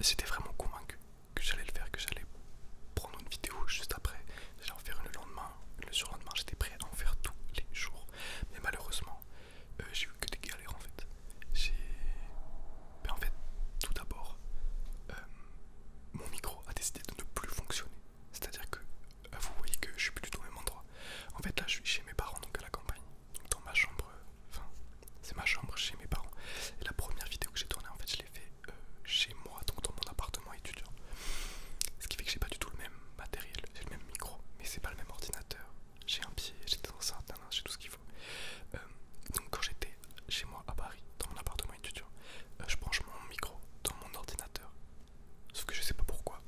j'étais vraiment convaincu que j'allais le faire, que j'allais prendre une vidéo juste après, j'allais en faire une le lendemain, le surlendemain, j'étais prêt à en faire tous les jours. Mais malheureusement, j'ai eu que des galères en fait. J'ai... Mais en fait, tout d'abord, euh, mon micro a décidé de ne plus fonctionner. C'est-à-dire que vous voyez que je suis plus du tout au même endroit. En fait là je suis chez mes parents, donc à la campagne, donc dans ma chambre, enfin c'est ma chambre chez mes parents. Et la première vidéo que j'ai tournée en fait je l'ai fait chez moi, donc dans mon appartement étudiant. Ce qui fait que j'ai pas du tout le même matériel, j'ai le même micro, mais c'est pas le même ordinateur. J'ai un pied, j'ai des enceintes, j'ai tout ce qu'il faut. Donc quand j'étais chez moi à Paris, dans mon appartement étudiant, je branche mon micro dans mon ordinateur. Sauf que je sais pas pourquoi.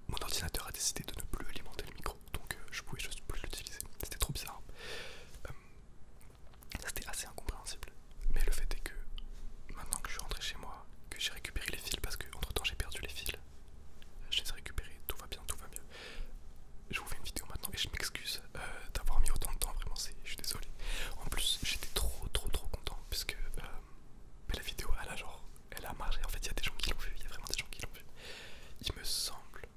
Mon ordinateur a décidé de ne plus alimenter le micro, donc je pouvais juste plus l'utiliser. C'était trop bizarre. C'était assez incompréhensible. Mais le fait est que maintenant que je suis rentré chez moi, que j'ai récupéré les fils, parce que entre temps j'ai perdu les fils, je les ai récupérés, tout va bien, tout va mieux. Je vous fais une vidéo maintenant et je m'excuse d'avoir mis autant de temps, vraiment, je suis désolé. En plus, j'étais trop content, puisque la vidéo, elle a marché. En fait, il y a des gens qui l'ont vu, il y a vraiment des gens qui l'ont vu. Il me semble.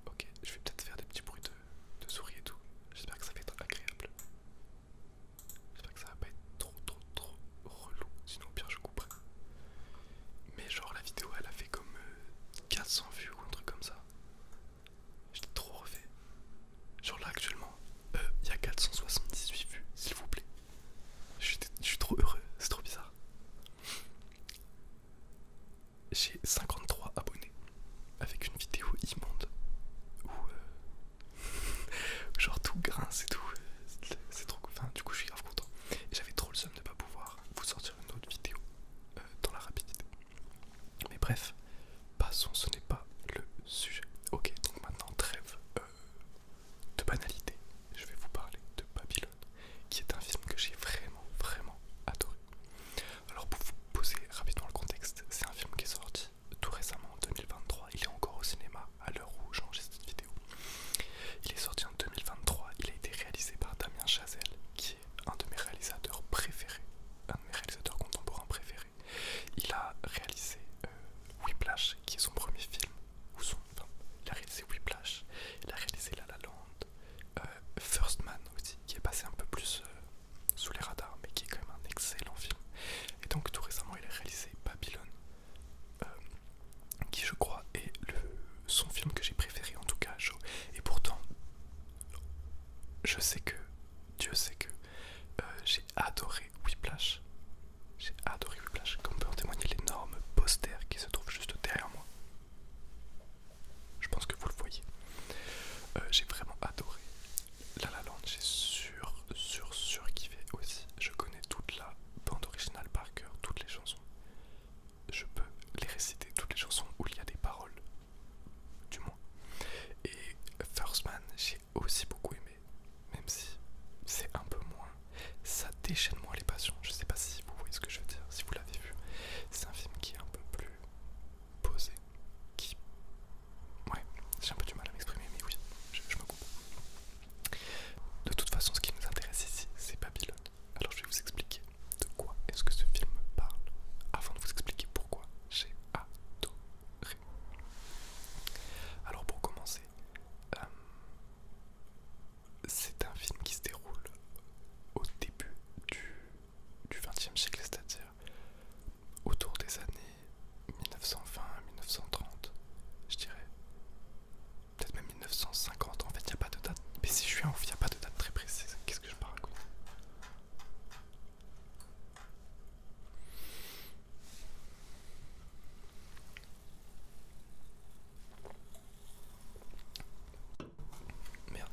Ok, je vais peut-être faire des petits bruits de souris et tout. J'espère que ça va être agréable. J'espère que ça va pas être trop relou. Sinon, au pire, je couperai. Mais genre, la vidéo, elle a fait comme 400 vues ou un truc comme ça. J'étais trop refait. Genre là, actuellement, il y a 478 vues, s'il vous plaît. Je suis trop heureux, c'est trop bizarre. J'ai 53 abonnés avec une vidéo immonde où genre tout grince et tout. C'est trop cool. Enfin, du coup, je suis grave content. Et j'avais trop le seum de pas pouvoir vous sortir une autre vidéo dans la rapidité. Mais bref, passons, ce n'est pas le sujet. Ok, donc maintenant, trêve de banalité. Je vais vous parler de Babylone, qui est un film que j'ai vraiment adoré. Alors pour vous poser rapidement le contexte, c'est un film qui est sorti tout récemment en 2023. Il est encore au cinéma à l'heure où j'enregistre cette vidéo. Il est sorti en 2023. Il a été réalisé par Damien Chazelle, qui est un de mes réalisateurs préférés, un de mes réalisateurs contemporains préférés. Il a réalisé Whiplash, qui est son premier film. Il a réalisé Whiplash, il a réalisé La La Land, First Man aussi, qui est passé un peu plus sous les radars, mais qui est quand même un excellent film. Et donc tout récemment, il a réalisé Babylone, qui je crois est son film que j'ai préféré, en tout cas. Et pourtant, je sais que, Dieu sait que j'ai adoré Whiplash. J'ai adoré Whiplash, comme peut en témoigner l'énorme poster qui se trouve juste derrière moi. Je pense que vous le voyez. J'ai vraiment adoré. La La Land, j'ai sur kiffé aussi. Je connais toute la bande originale par cœur, toutes les chansons. Je peux les réciter, toutes les chansons où il y a des paroles, du moins. Et First Man, j'ai aussi beaucoup aimé, même si c'est un peu moins, ça déchaîne moins les passions. Je sais pas si vous voyez ce que je veux dire, si vous l'avez vu. C'est un film qui est un peu plus posé, qui... Ouais, j'ai un peu du mal à m'exprimer, mais oui, je me coupe. De toute façon, ce qui nous intéresse ici, c'est Babylone. Alors je vais vous expliquer de quoi est-ce que ce film parle, avant de vous expliquer pourquoi j'ai adoré. Alors pour commencer, c'est un film qui se déroule au début du XXe siècle, c'est-à-dire autour des années 1920-1930, je dirais. Peut-être même 1950, en fait il n'y a pas de date. Mais si je suis un ouf, il n'y a pas de date très précise. Qu'est-ce que je me raconte? Merde.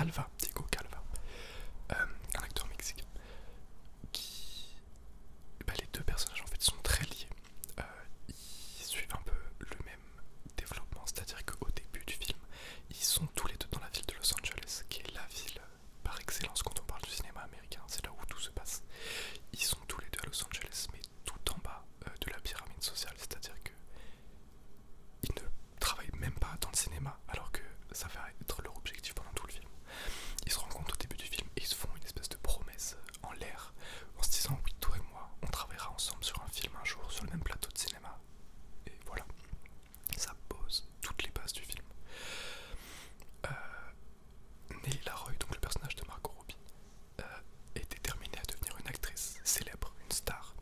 Calva, Diego Calva, un acteur mexicain, qui, les deux personnages en fait sont très liés. Ils suivent un peu le même développement, c'est-à-dire qu'au début du film, ils sont tous les deux dans la ville de Los Angeles, qui est la ville par excellence quand on parle du cinéma américain, c'est là où tout se passe. Ils sont tous les deux à Los Angeles, mais tout en bas de la pyramide sociale, c'est-à-dire que ils ne travaillent même pas dans le cinéma, alors que ça va être leur objectif pendant tout le film. Ils se rencontrent au début du film et ils se font une espèce de promesse en l'air, en se disant oui, toi et moi, on travaillera ensemble sur un film un jour sur le même plateau de cinéma. Et voilà, ça pose toutes les bases du film. Nelly Laroy, donc le personnage de Margot Robbie, est déterminée à devenir une actrice célèbre, une star.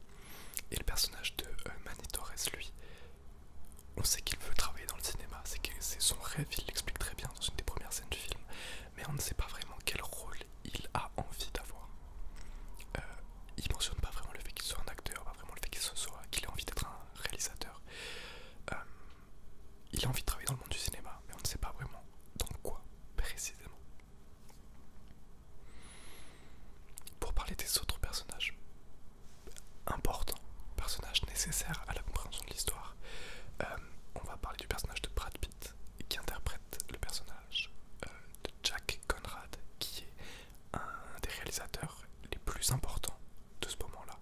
Et le personnage de Manny Torres, lui, on sait qu'il veut travailler dans le cinéma, c'est son rêve, il l'explique très bien dans une des premières scènes du film, mais on ne sait pas vraiment quel rôle il a envie d'avoir. Il mentionne pas vraiment le fait qu'il soit un acteur, pas vraiment le fait qu'il ait envie d'être un réalisateur. Il a envie de travailler dans le monde du cinéma, mais on ne sait pas vraiment dans quoi précisément. Pour parler des autres personnages importants, personnages nécessaires à la compréhension de l'histoire, on va parler du personnage de Brad Pitt, qui interprète le personnage de Jack Conrad, qui est un des réalisateurs les plus importants de ce moment-là.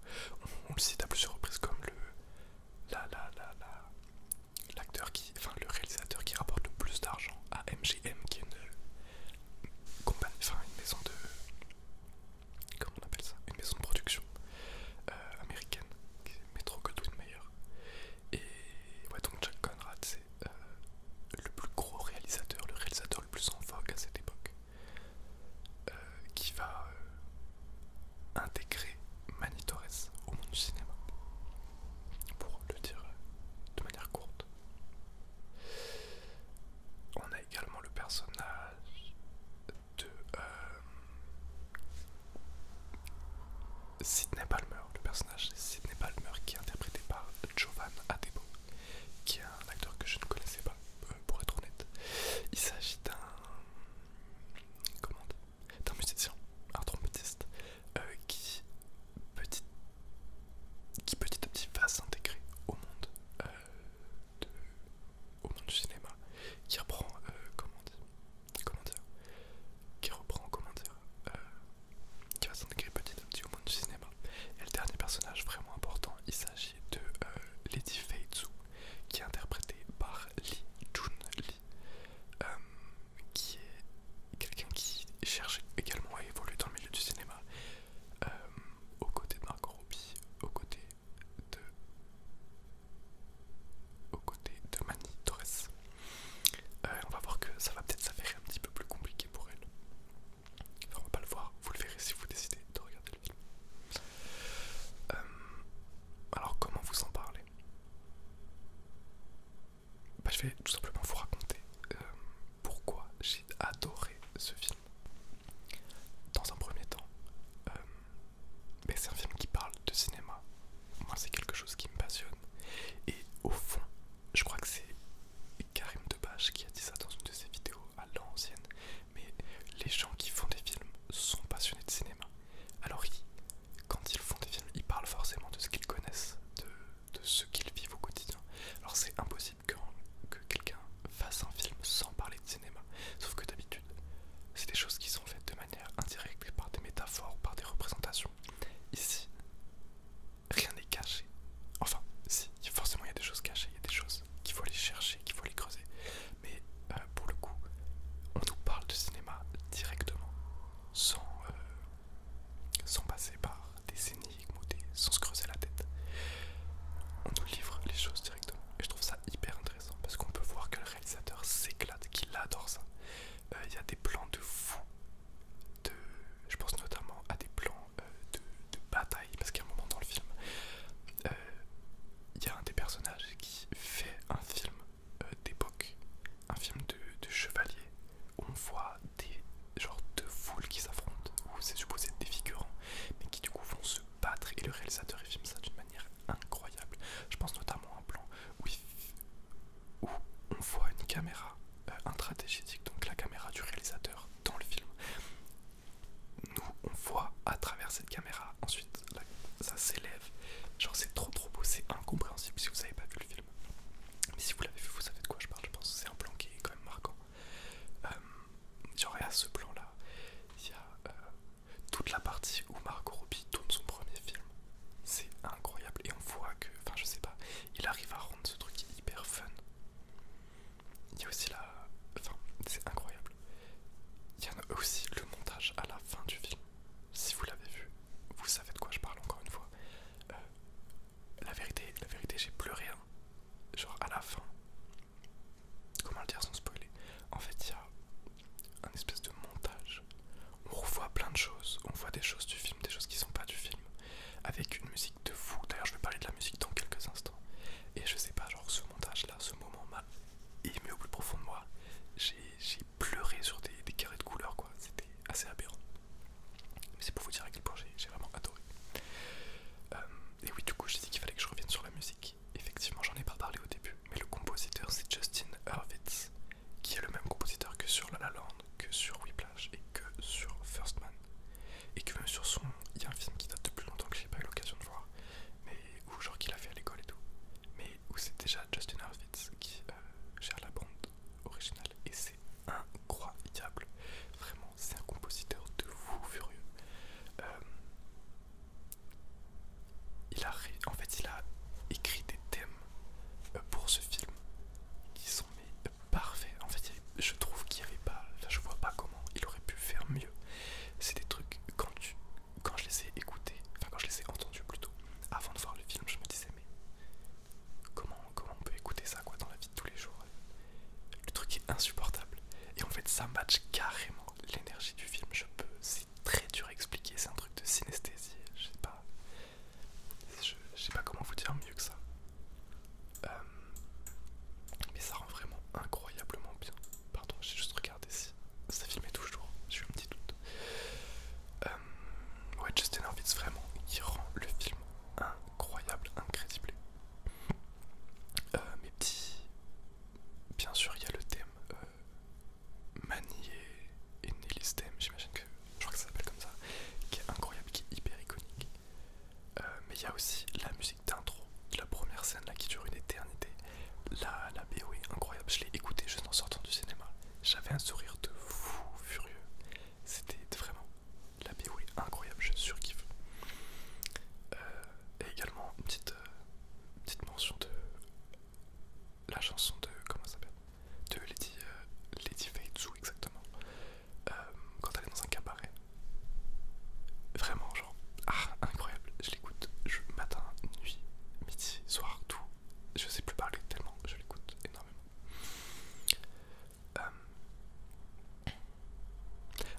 On le cite à plusieurs reprises comme le réalisateur qui rapporte le plus d'argent à MGM, qui est une compagnie, une maison de, comment on appelle ça, une maison de production américaine, qui est Metro Goldwyn Mayer. Et ouais, donc Jack Conrad, c'est le plus gros réalisateur, le réalisateur le plus en vogue à cette époque, qui va intégrer Manny Torres au monde du cinéma, pour le dire de manière courte. On a également le personnage de Sidney Palmer, le personnage de Sidney Palmer, qui est interprété par Jovan Adebo, qui est un acteur que je ne connaissais pas, pour être honnête. Il s'agit d'un musicien, un trompettiste, qui petit à petit va s'intégrer au monde du cinéma, qui reprend qui va s'intégrer petit à petit au monde du cinéma. Et le dernier personnage vraiment important, il s'agit de Lady Fei Zhu, qui est interprétée par Lee Jun-Lee, qui est quelqu'un qui cherche également à évoluer dans le milieu du cinéma, aux côtés de Margot Robbie, aux côtés de Manny Torres. On va voir que ça va peut-être s'avérer un petit peu plus compliqué pour elle. Enfin, on va pas le voir, vous le verrez si vous décidez de regarder le film. Alors comment vous en parler? Je vais tout simplement vous raconter pourquoi j'ai adoré ce film. Dans un premier temps, c'est un film qui parle de cinéma. Moi, c'est quelque chose qui me passionne. Et au fond, je crois que c'est Karim Debache qui a dit ça dans une de ses vidéos à l'ancienne, mais les gens qui font des films sont passionnés de cinéma. Alors quand ils font des films, ils parlent forcément de ce qu'ils connaissent, de ce qu'ils vivent au quotidien. Alors c'est impossible que quelqu'un fasse un film sans parler de cinéma, sauf que d'habitude, c'est des choses qui sont faites de manière indirecte, par des métaphores, par des représentations. Ici, rien n'est caché. Enfin, si, forcément il y a des choses cachées, il y a des choses qu'il faut aller chercher, qu'il faut aller creuser. Mais pour le coup, on nous parle de cinéma directement, sans passer par des énigmes ou sans se creuser la tête. On nous livre les choses directement. Et je trouve ça hyper intéressant, parce qu'on peut voir que le réalisateur s'éclate, qu'il adore ça. Il y a des plans de fou. Je pense notamment à des plans de bataille, parce qu'à un moment dans le film, il y a un des personnages qui fait un film d'époque, un film de chevalier, où on voit deux foules qui s'affrontent, où c'est supposé être des figurants, mais qui du coup vont se battre, et le réalisateur il filme ça d'une manière incroyable. Je pense notamment à un plan où on voit une caméra intradigétique, donc la caméra du réalisateur dans le film, derrière cette caméra, ensuite là, ça s'élève, genre c'est trop beau, c'est incompréhensible si vous avez pas vu le film. Mais si vous l'avez vu, vous savez de quoi je parle, je pense. C'est un plan qui est quand même marquant. Genre à ce plan là, il y a toute la partie où Margot Robbie tourne son premier film. C'est incroyable et on voit que, enfin je sais pas, il arrive à rendre ce truc hyper fun. Il y a aussi la, enfin c'est incroyable. Il y en a aussi le montage à la fin du film. Si vous l'avez vu, vous savez de quoi je parle encore une fois. La vérité, j'ai pleuré. Hein. Genre à la fin. Comment le dire sans spoiler? En fait, il y a un espèce de montage. On revoit plein de choses. On voit des choses du film, des choses qui sont pas du film. Avec une musique de fou. D'ailleurs, je vais parler de la musique dans quelques instants. Et je sais pas, genre ce montage-là, ce moment m'a ému au plus profond de moi. J'ai pleuré sur des carrés de couleurs, quoi. C'était assez aberrant. Mais c'est pour vous dire à quel point j'ai vraiment adoré. Et oui, du coup, j'ai dit qu'il fallait que je revienne sur la musique. Effectivement, j'en ai pas parlé au début, mais le compositeur c'est Justin Hurwitz, qui est le même compositeur que sur La La Land, que sur Whiplash et que sur First Man. Et que même sur son... Il y a un film qui date de plus longtemps que j'ai pas eu l'occasion de voir, mais où genre qu'il a fait à l'école et tout. Mais où c'est déjà Justin Hurwitz qui gère la bande originale. Et c'est incroyable. Vraiment, c'est un compositeur de fou furieux. En fait, il a écrit des thèmes pour ce film qui sont parfaits. En fait, je trouve qu'il n'y avait pas... Enfin, je vois pas comment il aurait pu faire mieux. C'est des trucs, quand je les ai écoutés, enfin quand je les ai entendus plutôt, avant de voir le film, je me disais mais comment on peut écouter ça quoi dans la vie de tous les jours? Le truc est insupportable. Et en fait, ça match carrément l'énergie du film. C'est très dur à expliquer, c'est un truc de synesthésie, je sais pas comment vous dire mieux que ça. Mais ça rend vraiment incroyablement bien. Pardon, j'ai juste regardé si ça filmait toujours, j'ai eu un petit doute. Ouais, Justin Hurwitz vraiment, il rend le film incroyable, incrédible. Mes petits... Bien sûr, il y a le thème Manny et Nelly's thème, j'imagine que... Je crois que ça s'appelle comme ça, qui est incroyable, qui est hyper iconique. Mais il y a aussi la musique d'intro, la première scène là qui dure une éternité. La BO est incroyable, je l'ai écoutée juste en sortant du cinéma. J'avais un sourire de fou furieux. C'était vraiment... La BO est incroyable, je surkiffe. Et également une petite mention de la chanson de... Comment ça s'appelle? De Lady Feizu exactement. Quand elle est dans un cabaret. Vraiment genre... incroyable, je l'écoute matin, nuit, midi, soir, tout. Je sais plus parler tellement je l'écoute énormément.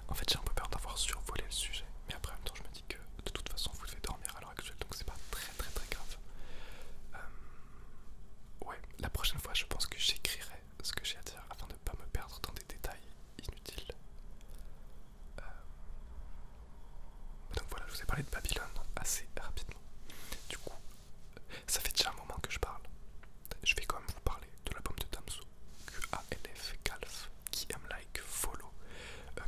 En fait j'ai un peu peur d'avoir survolé le sujet, mais après en même temps je me dis que de toute façon vous devez dormir à l'heure actuelle, donc c'est pas très grave. Ouais, la prochaine fois je pense que j'écrirai ce que j'ai à dire afin de ne pas me perdre dans des détails inutiles. Donc voilà, je vous ai parlé de Babylone assez rapidement. Du coup, ça fait déjà un moment que je parle. Je vais quand même vous parler de l'album de Damso, QALF, Calf, Qui Am Like, Follow,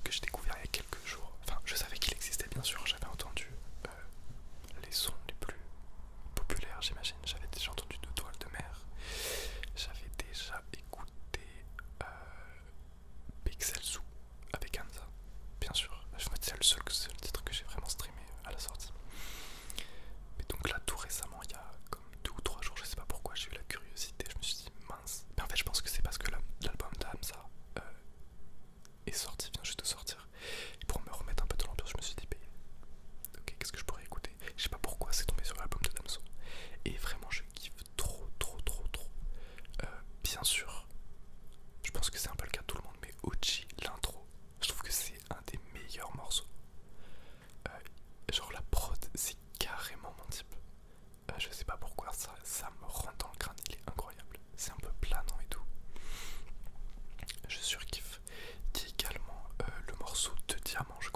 que j'ai découvert il y a quelques jours. Enfin, je savais qu'il existait bien sûr, j'avais entendu les sons les plus populaires, j'imagine. J'avais déjà entendu De Toiles de Mer, j'avais déjà écouté Pixel Zoo avec Hamza, bien sûr. Je me dis c'est le titre que j'ai vraiment streamé à la sortie. Mais donc là tout récemment, il y a comme 2 ou 3 jours, je sais pas pourquoi, j'ai eu la curiosité, je me suis dit mince. Mais en fait je pense que c'est parce que l'album d'Hamza est sorti, vient juste de sortir. Et pour me remettre un peu de l'ambiance, je me suis dit ok, qu'est-ce que je pourrais écouter? Je sais pas pourquoi c'est tombé sur l'album de Damso. Et vraiment je kiffe trop. Bien sûr, je pense que c'est un peu le cas de tout le monde, mais OG, l'intro, je trouve que c'est un des meilleurs morceaux. Genre la prod, c'est carrément mon type. Je sais pas pourquoi, ça me rentre dans le crâne, il est incroyable. C'est un peu planant et tout. Je surkiffe. Il y a également le morceau de Diamant, je